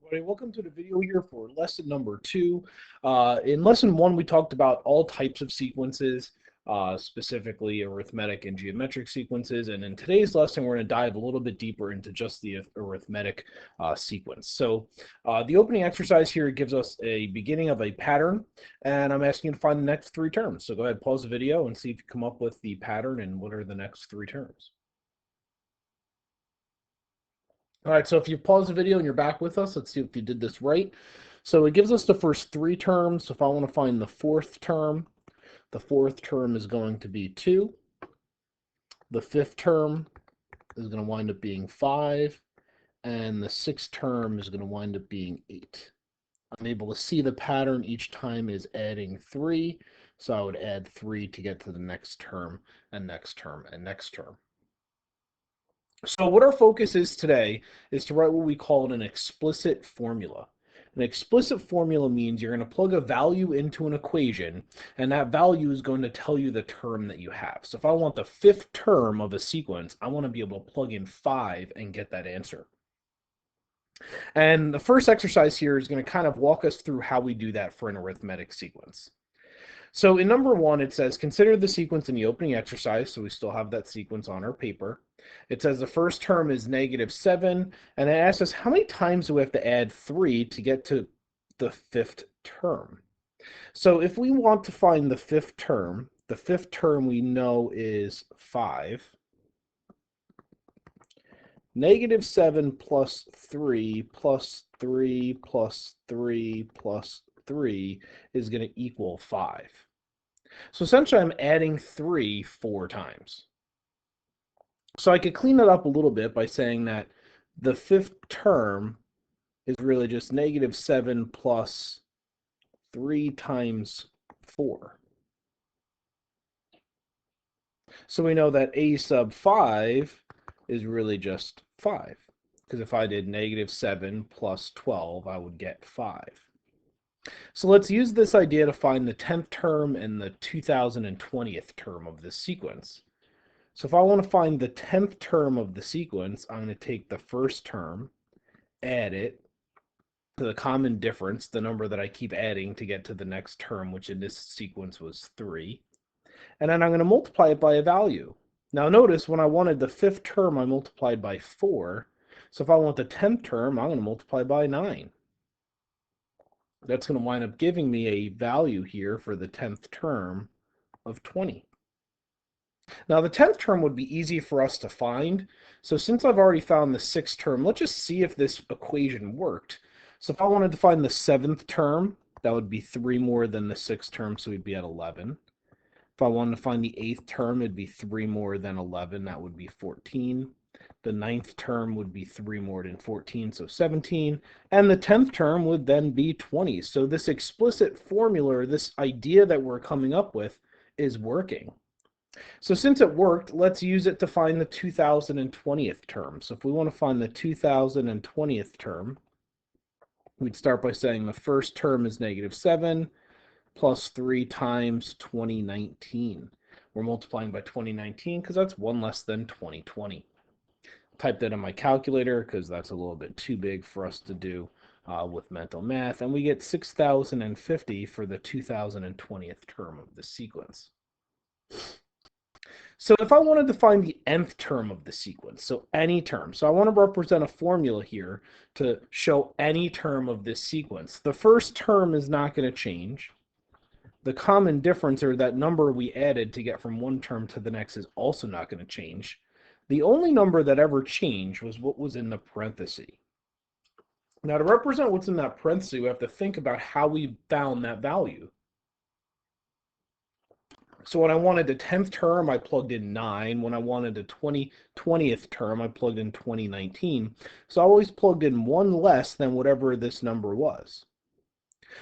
Everybody, welcome to the video here for lesson number 2. In lesson 1, we talked about all types of sequences, specifically arithmetic and geometric sequences. And in today's lesson, we're going to dive a little bit deeper into just the arithmetic sequence. So the opening exercise here gives us a beginning of a pattern, and I'm asking you to find the next 3 terms. So go ahead, pause the video, and see if you come up with the pattern and what are the next 3 terms. All right, so if you pause the video and you're back with us, let's see if you did this right. So it gives us the first 3 terms. So if I want to find the 4th term, the 4th term is going to be 2. The 5th term is going to wind up being 5. And the 6th term is going to wind up being 8. I'm able to see the pattern each time is adding 3. So I would add 3 to get to the next term, and next term, and next term. So what our focus is today is to write what we call an explicit formula. An explicit formula means you're going to plug a value into an equation, and that value is going to tell you the term that you have. So if I want the 5th term of a sequence, I want to be able to plug in 5 and get that answer. And the first exercise here is going to kind of walk us through how we do that for an arithmetic sequence. So in number 1, it says, consider the sequence in the opening exercise. So we still have that sequence on our paper. It says the first term is -7, and it asks us how many times do we have to add 3 to get to the 5th term. So if we want to find the 5th term we know is 5. -7 plus 3 plus 3 plus 3 plus 3 is going to equal 5. So essentially I'm adding 3 4 times. So I could clean it up a little bit by saying that the 5th term is really just -7 plus 3 times 4. So we know that a sub 5 is really just 5. Because if I did -7 plus 12, I would get 5. So let's use this idea to find the 10th term and the 2020th term of this sequence. So if I want to find the 10th term of the sequence, I'm going to take the first term, add it to the common difference, the number that I keep adding to get to the next term, which in this sequence was 3. And then I'm going to multiply it by a value. Now notice when I wanted the 5th term, I multiplied by 4. So if I want the 10th term, I'm going to multiply by 9. That's going to wind up giving me a value here for the 10th term of 20. Now the 10th term would be easy for us to find. So since I've already found the 6th term, let's just see if this equation worked. So if I wanted to find the 7th term, that would be 3 more than the 6th term, so we'd be at 11. If I wanted to find the 8th term, it'd be 3 more than 11, that would be 14. The 9th term would be 3 more than 14, so 17. And the 10th term would then be 20. So this explicit formula, this idea that we're coming up with, is working. So since it worked, let's use it to find the 2020th term. So if we want to find the 2020th term, we'd start by saying the first term is -7 plus 3 times 2019. We're multiplying by 2019 because that's 1 less than 2020. Type that in my calculator because that's a little bit too big for us to do with mental math, and we get 6,050 for the 2020th term of the sequence. So if I wanted to find the nth term of the sequence, so any term, so I want to represent a formula here to show any term of this sequence. The first term is not going to change. The common difference, or that number we added to get from one term to the next, is also not going to change. The only number that ever changed was what was in the parenthesis. Now to represent what's in that parenthesis, we have to think about how we found that value. So when I wanted the 10th term, I plugged in 9. When I wanted the 20th term, I plugged in 2019. So I always plugged in 1 less than whatever this number was.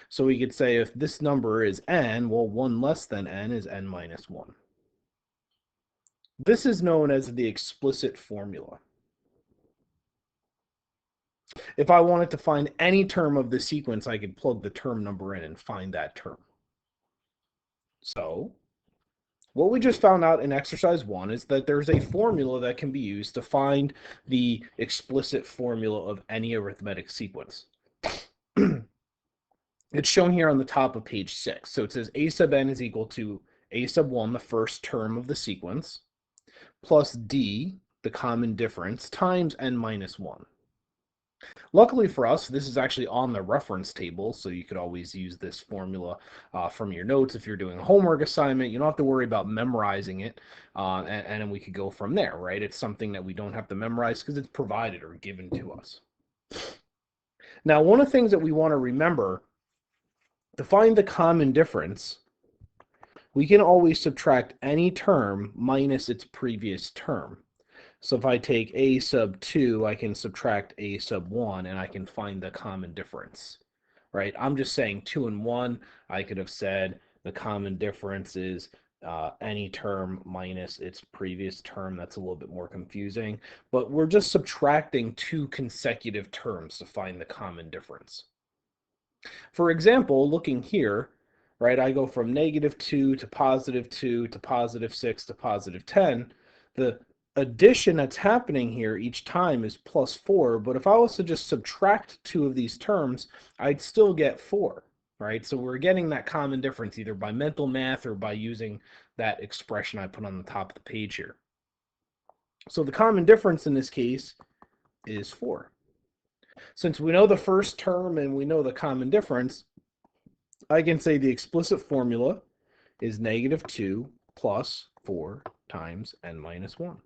So we could say if this number is n, well, 1 less than n is n minus 1. This is known as the explicit formula. If I wanted to find any term of the sequence, I could plug the term number in and find that term. So what we just found out in exercise 1 is that there's a formula that can be used to find the explicit formula of any arithmetic sequence. it's shown here on the top of page 6. So it says a sub n is equal to a sub 1, the first term of the sequence, plus d, the common difference, times n minus 1. Luckily for us, this is actually on the reference table, so you could always use this formula from your notes if you're doing a homework assignment. You don't have to worry about memorizing it, and then we could go from there, right? It's something that we don't have to memorize because it's provided or given to us. Now, one of the things that we want to remember, to find the common difference, we can always subtract any term minus its previous term. So if I take a sub 2, I can subtract a sub 1, and I can find the common difference, right? I'm just saying 2 and 1. I could have said the common difference is any term minus its previous term. That's a little bit more confusing, but we're just subtracting 2 consecutive terms to find the common difference. For example, looking here, right, I go from -2 to +2 to +6 to +10. The addition that's happening here each time is +4, but if I was to just subtract 2 of these terms, I'd still get 4, right? So we're getting that common difference either by mental math or by using that expression I put on the top of the page here. So the common difference in this case is 4. Since we know the first term and we know the common difference, I can say the explicit formula is -2 plus 4 times n minus 1.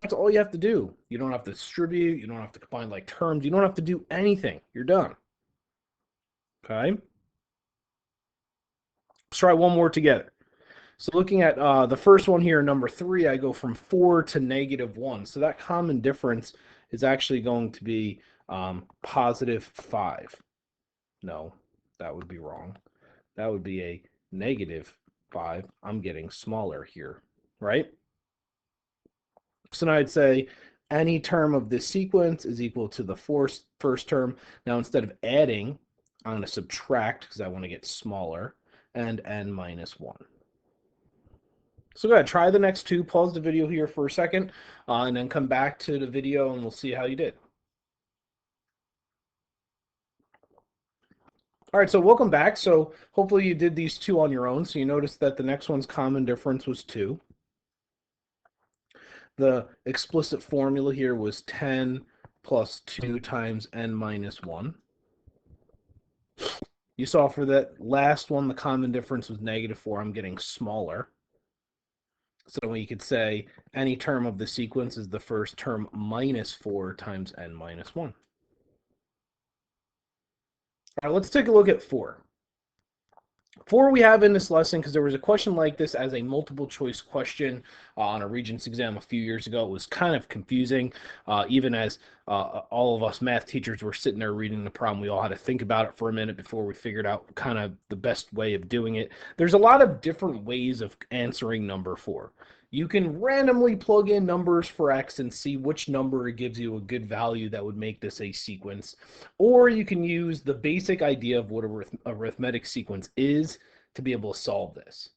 That's all you have to do. You don't have to distribute. You don't have to combine like terms. You don't have to do anything. You're done. Okay? Let's try one more together. So looking at the first one here, number 3, I go from 4 to -1. So that common difference is actually going to be +5. No, that would be wrong. That would be a -5. I'm getting smaller here, right? So now I'd say any term of this sequence is equal to the first term. Now instead of adding, I'm going to subtract because I want to get smaller, and n minus 1. So go ahead, try the next 2. Pause the video here for a second, and then come back to the video and we'll see how you did. All right, so welcome back. So hopefully you did these 2 on your own. So you noticed that the next one's common difference was 2. The explicit formula here was 10 plus 2 times n minus 1. You saw for that last one, the common difference was -4. I'm getting smaller. So you could say any term of the sequence is the first term minus 4 times n minus 1. All right, let's take a look at 4. 4 we have in this lesson because there was a question like this as a multiple choice question on a Regents exam a few years ago. It was kind of confusing, even as all of us math teachers were sitting there reading the problem. We all had to think about it for a minute before we figured out kind of the best way of doing it. There's a lot of different ways of answering number 4. You can randomly plug in numbers for x and see which number gives you a good value that would make this a sequence. Or you can use the basic idea of what a arithmetic sequence is to be able to solve this.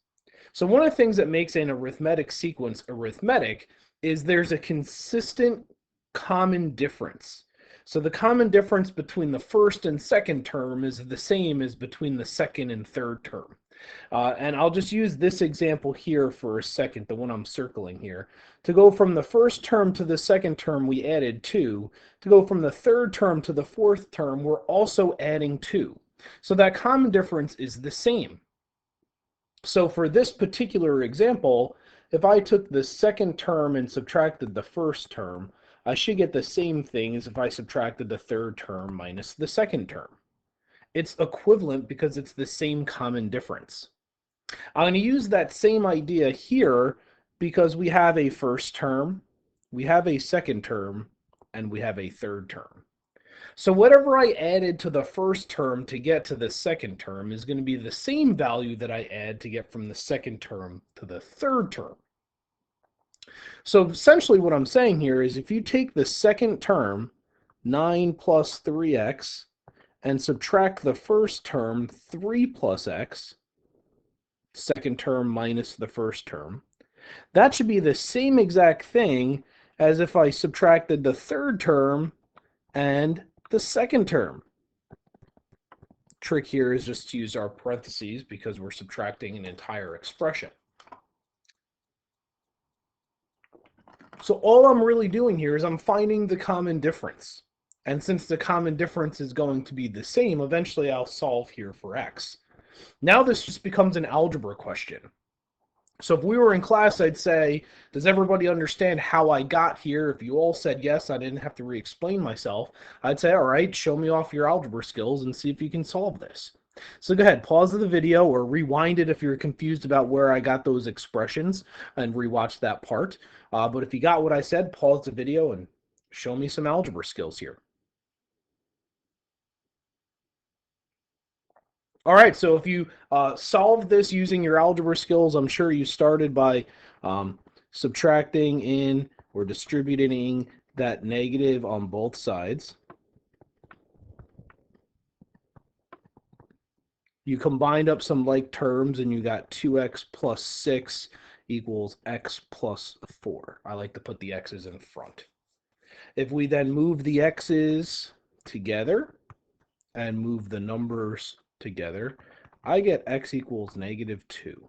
So one of the things that makes an arithmetic sequence arithmetic is there's a consistent common difference. So the common difference between the first and second term is the same as between the second and third term. And I'll just use this example here for a second, the one I'm circling here. To go from the first term to the second term, we added 2. To go from the third term to the fourth term, we're also adding 2. So that common difference is the same. So for this particular example, if I took the second term and subtracted the first term, I should get the same thing as if I subtracted the third term minus the second term. It's equivalent because it's the same common difference. I'm going to use that same idea here because we have a first term, we have a second term, and we have a third term. So whatever I added to the first term to get to the second term is going to be the same value that I add to get from the second term to the third term. So essentially what I'm saying here is if you take the second term, 9 plus 3x, and subtract the first term, 3 plus x, second term minus the first term, that should be the same exact thing as if I subtracted the third term and the second term. trick here is just to use our parentheses because we're subtracting an entire expression. So all I'm really doing here is I'm finding the common difference. And since the common difference is going to be the same, eventually I'll solve here for x. Now this just becomes an algebra question. So if we were in class, I'd say, does everybody understand how I got here? If you all said yes, I didn't have to re-explain myself. I'd say, all right, show me off your algebra skills and see if you can solve this. So go ahead, pause the video or rewind it if you're confused about where I got those expressions and rewatch that part. But if you got what I said, pause the video and show me some algebra skills here. All right, so if you solve this using your algebra skills, I'm sure you started by subtracting in or distributing that negative on both sides. You combined up some like terms and you got 2x plus 6 equals x plus 4. I like to put the x's in front. If we then move the x's together and move the numbers together, I get x equals -2.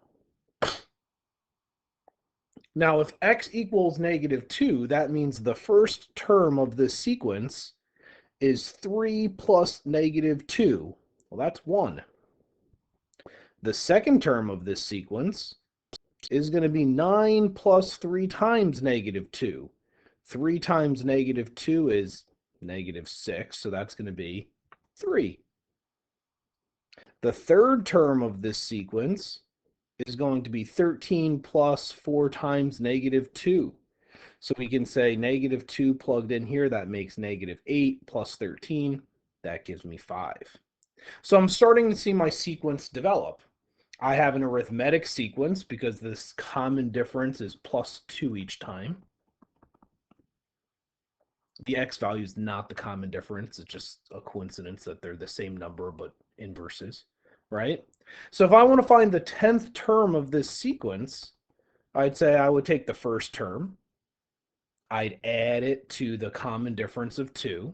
Now, if x equals -2, that means the first term of this sequence is 3 plus -2. Well, that's 1. The second term of this sequence is going to be 9 plus 3 times -2. 3 times -2 is -6, so that's going to be 3. The third term of this sequence is going to be 13 plus 4 times -2. So we can say -2 plugged in here, that makes -8 plus 13. That gives me 5. So I'm starting to see my sequence develop. I have an arithmetic sequence because this common difference is +2 each time. The x value is not the common difference. It's just a coincidence that they're the same number but inverses, right? So if I want to find the 10th term of this sequence, I'd say I would take the first term. I'd add it to the common difference of 2.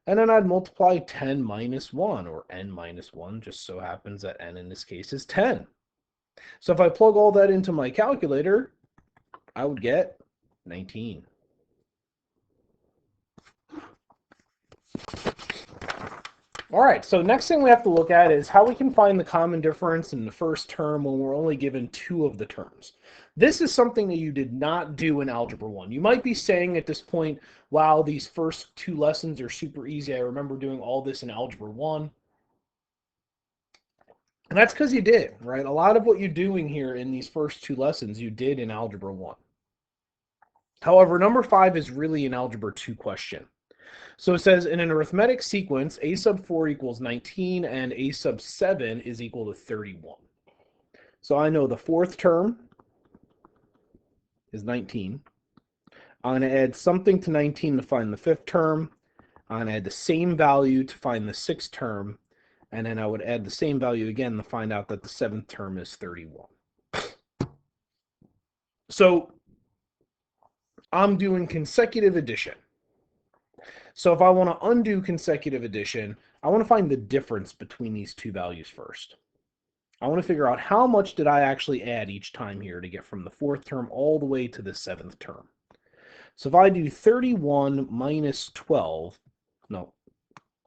And then I'd multiply 10 minus 1, or n minus 1, just so happens that n in this case is 10. So if I plug all that into my calculator, I would get 19. All right, so next thing we have to look at is how we can find the common difference in the first term when we're only given 2 of the terms. This is something that you did not do in Algebra 1. You might be saying at this point, wow, these first 2 lessons are super easy. I remember doing all this in Algebra 1. And that's because you did, right? A lot of what you're doing here in these first 2 lessons, you did in Algebra 1. However, number 5 is really an Algebra 2 question. So it says, in an arithmetic sequence, a sub 4 equals 19 and a sub 7 is equal to 31. So I know the fourth term is 19. I'm going to add something to 19 to find the fifth term. I'm going to add the same value to find the sixth term. And then I would add the same value again to find out that the seventh term is 31. So I'm doing consecutive addition. So if I want to undo consecutive addition, I want to find the difference between these 2 values first. I want to figure out how much did I actually add each time here to get from the fourth term all the way to the seventh term. So if I do 31 minus 12, no,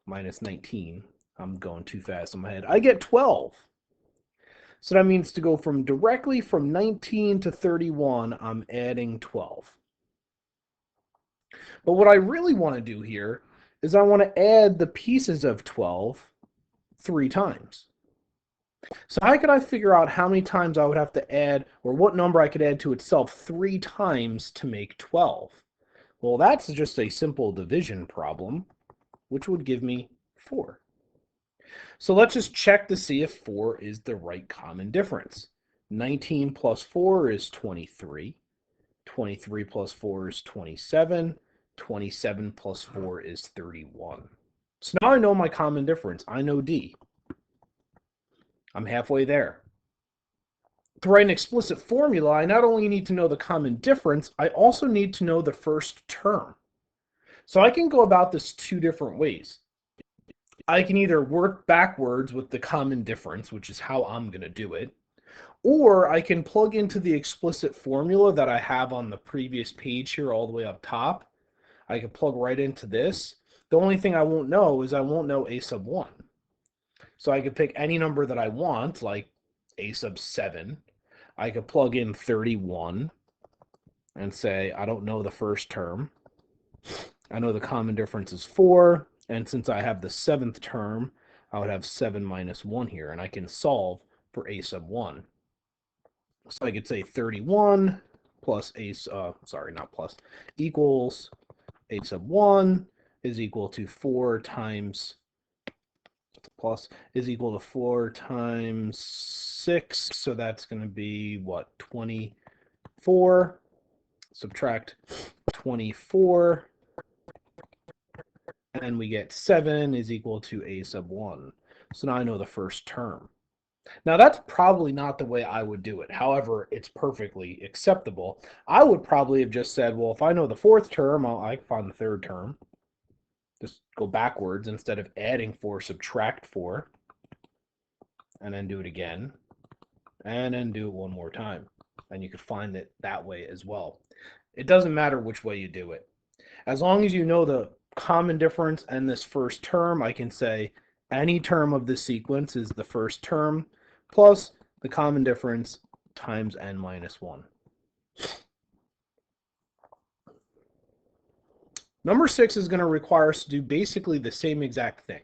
minus 19, I'm going too fast in my head, I get 12. So that means to go from directly from 19 to 31, I'm adding 12. But what I really want to do here is I want to add the pieces of 12 3 times. So how could I figure out how many times I would have to add, or what number I could add to itself 3 times to make 12? Well, that's just a simple division problem, which would give me 4. So let's just check to see if 4 is the right common difference. 19 plus 4 is 23. 23 plus 4 is 27. 27 plus 4 is 31. So now I know my common difference. I know D. I'm halfway there. To write an explicit formula, I not only need to know the common difference, I also need to know the first term. So I can go about this 2 different ways. I can either work backwards with the common difference, which is how I'm going to do it, or I can plug into the explicit formula that I have on the previous page here all the way up top. I can plug right into this. The only thing I won't know is I won't know a sub 1. So I could pick any number that I want, like a sub 7. I could plug in 31 and say, I don't know the first term. I know the common difference is 4, and since I have the 7th term, I would have 7 minus 1 here, and I can solve for a sub 1. So I could say 31 plus equals a sub 1 is equal to 4 times plus is equal to 4 times 6, so that's going to be what, 24. Subtract 24, and we get 7 is equal to a sub 1. So now I know the first term. Now that's probably not the way I would do it. However, it's perfectly acceptable. I would probably have just said, well, if I know the fourth term, I can find the third term. Just go backwards instead of adding 4, subtract 4, and then do it again, and then do it one more time. And you could find it that way as well. It doesn't matter which way you do it. As long as you know the common difference and this first term, I can say any term of this sequence is the first term plus the common difference times n minus 1. Number 6 is going to require us to do basically the same exact thing.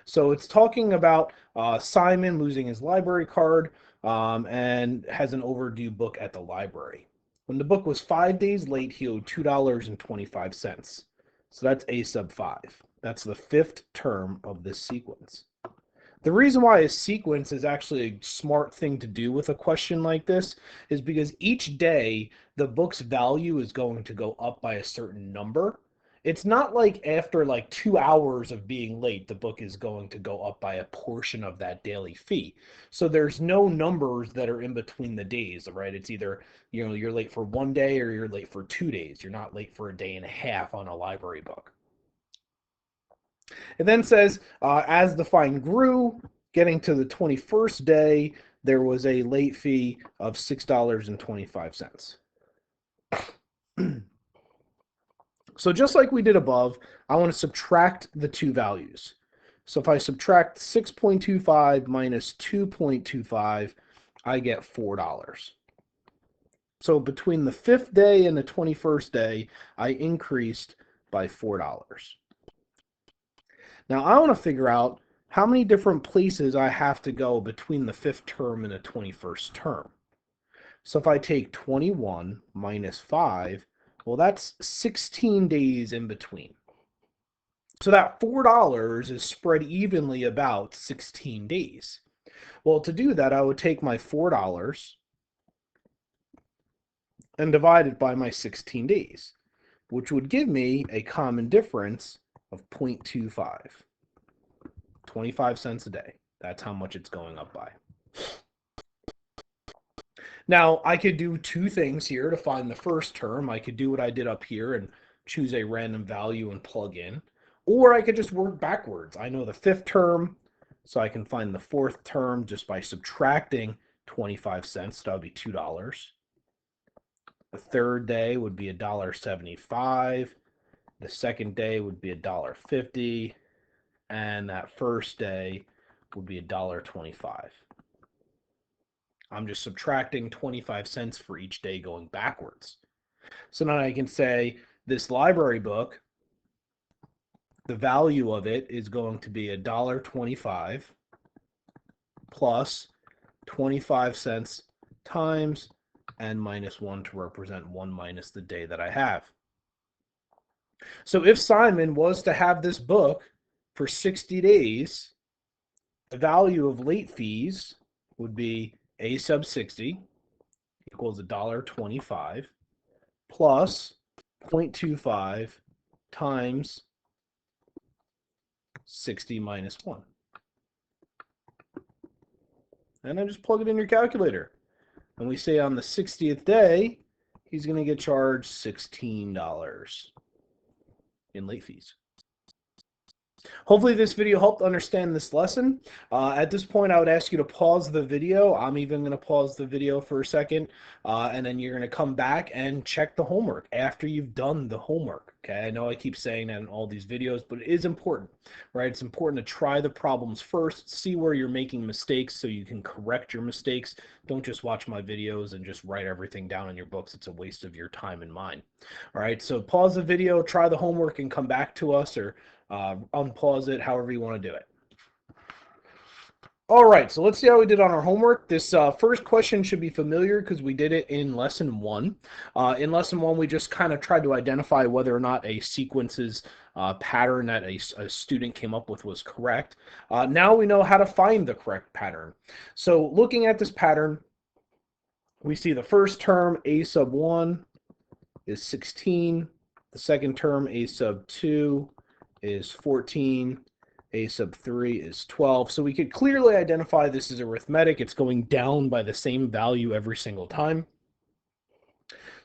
So it's talking about Simon losing his library card and has an overdue book at the library. When the book was 5 days late, he owed $2.25. So that's a sub 5. That's the 5th term of this sequence. The reason why a sequence is actually a smart thing to do with a question like this is because each day the book's value is going to go up by a certain number. It's not like after like 2 hours of being late, the book is going to go up by a portion of that daily fee. So there's no numbers that are in between the days, right? It's either, you're late for 1 day or you're late for 2 days. You're not late for a day and a half on a library book. It then says, as the fine grew, getting to the 21st day, there was a late fee of $6.25. So just like we did above, I want to subtract the two values. So if I subtract 6.25 minus 2.25, I get $4. So between the 5th day and the 21st day, I increased by $4. Now I want to figure out how many different places I have to go between the 5th term and the 21st term. So if I take 21 minus 5, well, that's 16 days in between. So that $4 is spread evenly about 16 days. Well, to do that, I would take my $4 and divide it by my 16 days, which would give me a common difference of 0.25. 25 cents a day. That's how much it's going up by. Now, I could do two things here to find the first term. I could do what I did up here and choose a random value and plug in. Or I could just work backwards. I know the 5th term, so I can find the 4th term just by subtracting 25 cents. That would be $2. The 3rd day would be $1.75. The 2nd day would be $1.50. And that 1st day would be $1.25. I'm just subtracting 25 cents for each day going backwards. So now I can say this library book, the value of it is going to be $1.25 plus 25 cents times n minus 1 to represent 1 minus the day that I have. So if Simon was to have this book for 60 days, the value of late fees would be a sub 60 equals $1.25 plus 0.25 times 60 minus 1. And then just plug it in your calculator. And we say on the 60th day, he's going to get charged $16 in late fees. Hopefully this video helped understand this lesson. At this point, I would ask you to pause the video. I'm even going to pause the video for a second, and then you're going to come back and check the homework after you've done the homework. Okay, I know I keep saying that in all these videos, but it is important, right? It's important to try the problems first, see where you're making mistakes so you can correct your mistakes. Don't just watch my videos and just write everything down in your books. It's a waste of your time and mine. All right, so pause the video, try the homework, and come back to us, or unpause it, however you want to do it. All right, so let's see how we did on our homework. This first question should be familiar because we did it in lesson 1. In lesson 1, we just kind of tried to identify whether or not a sequence's pattern that a student came up with was correct. Now we know how to find the correct pattern. So looking at this pattern, we see the first term, a sub 1, is 16. The second term, a sub 2, is 14. A sub 3 is 12. So we could clearly identify this as arithmetic. It's going down by the same value every single time.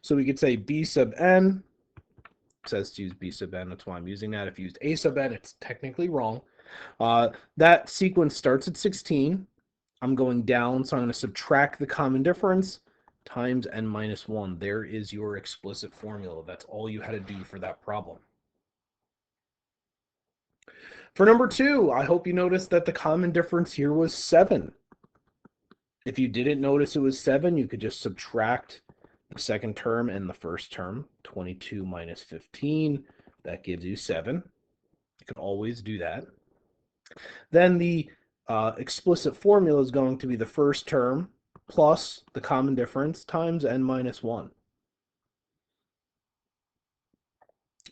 So we could say b sub n. It says to use b sub n. That's why I'm using that. If you used a sub n, it's technically wrong. That sequence starts at 16. I'm going down, so I'm going to subtract the common difference times n minus 1. There is your explicit formula. That's all you had to do for that problem. For number 2, I hope you noticed that the common difference here was 7. If you didn't notice it was 7, you could just subtract the second term and the first term. 22 minus 15, that gives you 7. You can always do that. Then the explicit formula is going to be the first term plus the common difference times n minus 1.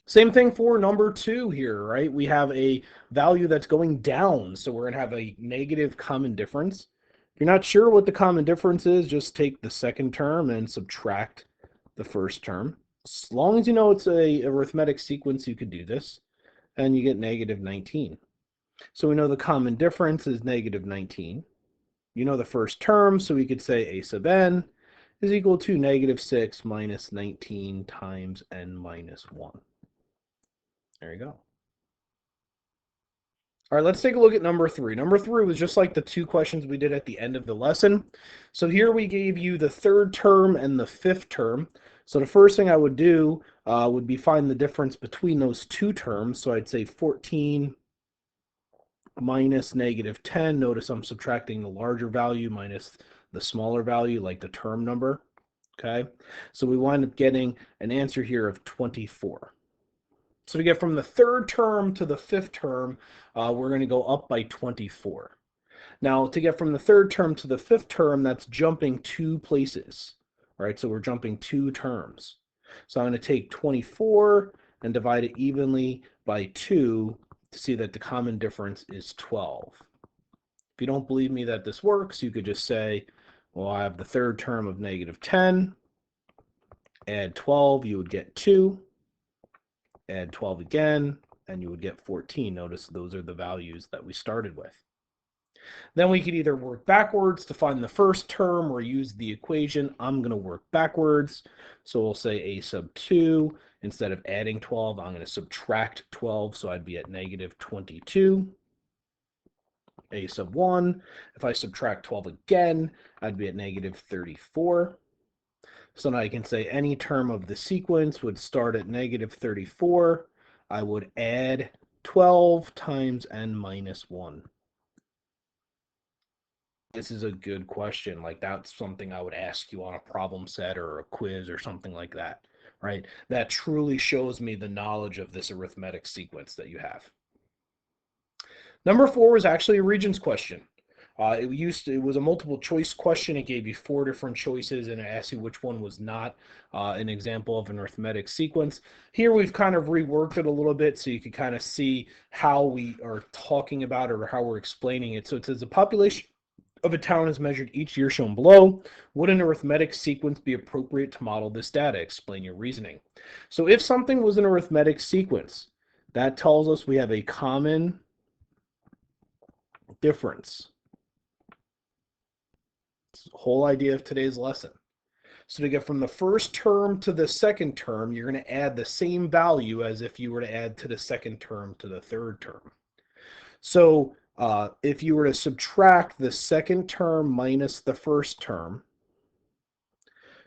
Same thing for number 2 here, right? We have a value that's going down, so we're going to have a negative common difference. If you're not sure what the common difference is, just take the second term and subtract the first term. As long as you know it's a arithmetic sequence, you could do this, and you get negative 19. So we know the common difference is negative 19. You know the first term, so we could say a sub n is equal to negative 6 minus 19 times n minus 1. There you go. All right, let's take a look at number 3. Number 3 was just like the 2 questions we did at the end of the lesson. So here we gave you the third term and the fifth term. So the first thing I would do would be find the difference between those 2 terms. So I'd say 14 minus negative 10. Notice I'm subtracting the larger value minus the smaller value, like the term number. Okay, so we wind up getting an answer here of 24. So to get from the third term to the fifth term, we're going to go up by 24. Now, to get from the third term to the fifth term, that's jumping 2 places. All right, so we're jumping 2 terms. So I'm going to take 24 and divide it evenly by 2 to see that the common difference is 12. If you don't believe me that this works, you could just say, well, I have the third term of negative 10. Add 12, you would get 2. Add 12 again, and you would get 14. Notice those are the values that we started with. Then we could either work backwards to find the first term or use the equation. I'm going to work backwards. So we'll say a sub 2. Instead of adding 12, I'm going to subtract 12. So I'd be at negative 22. A sub 1. If I subtract 12 again, I'd be at negative 34. So now I can say any term of the sequence would start at negative 34. I would add 12 times n minus 1. This is a good question. Like, that's something I would ask you on a problem set or a quiz or something like that, right? That truly shows me the knowledge of this arithmetic sequence that you have. Number 4 was actually a Regents question. It was a multiple choice question. It gave you 4 different choices and it asked you which one was not an example of an arithmetic sequence. Here we've kind of reworked it a little bit so you can kind of see how we are talking about it or how we're explaining it. So it says the population of a town is measured each year shown below. Would an arithmetic sequence be appropriate to model this data? Explain your reasoning. So if something was an arithmetic sequence, that tells us we have a common difference. It's the whole idea of today's lesson. So to get from the first term to the second term, you're going to add the same value as if you were to add to the second term to the third term. So if you were to subtract the second term minus the first term,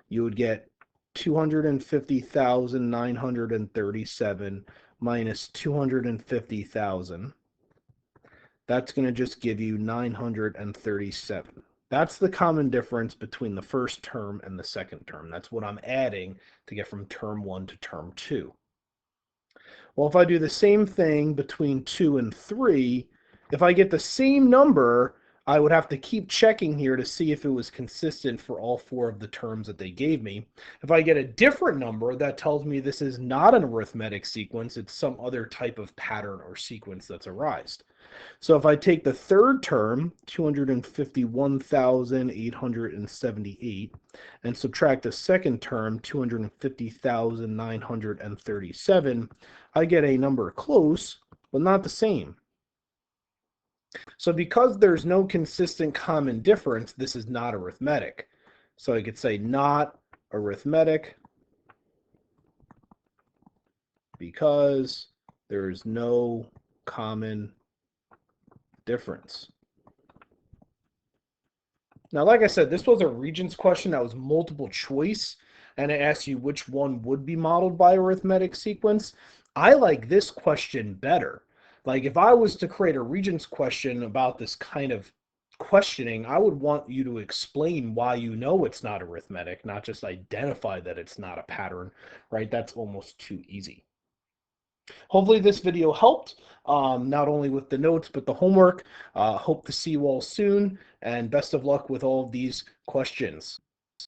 you would get 250,937 minus 250,000. That's going to just give you 937. That's the common difference between the first term and the second term. That's what I'm adding to get from term 1 to term 2. Well, if I do the same thing between 2 and 3, if I get the same number, I would have to keep checking here to see if it was consistent for all 4 of the terms that they gave me. If I get a different number, that tells me this is not an arithmetic sequence, it's some other type of pattern or sequence that's arised. So if I take the third term, 251,878, and subtract the second term, 250,937, I get a number close, but not the same. So because there's no consistent common difference, this is not arithmetic. So I could say not arithmetic because there's no common difference. Now, like I said, this was a Regents question that was multiple choice, and it asked you which one would be modeled by arithmetic sequence. I like this question better. Like, if I was to create a Regents question about this kind of questioning, I would want you to explain why you know it's not arithmetic, not just identify that it's not a pattern, right? That's almost too easy. Hopefully this video helped, not only with the notes, but the homework. Hope to see you all soon, and best of luck with all of these questions.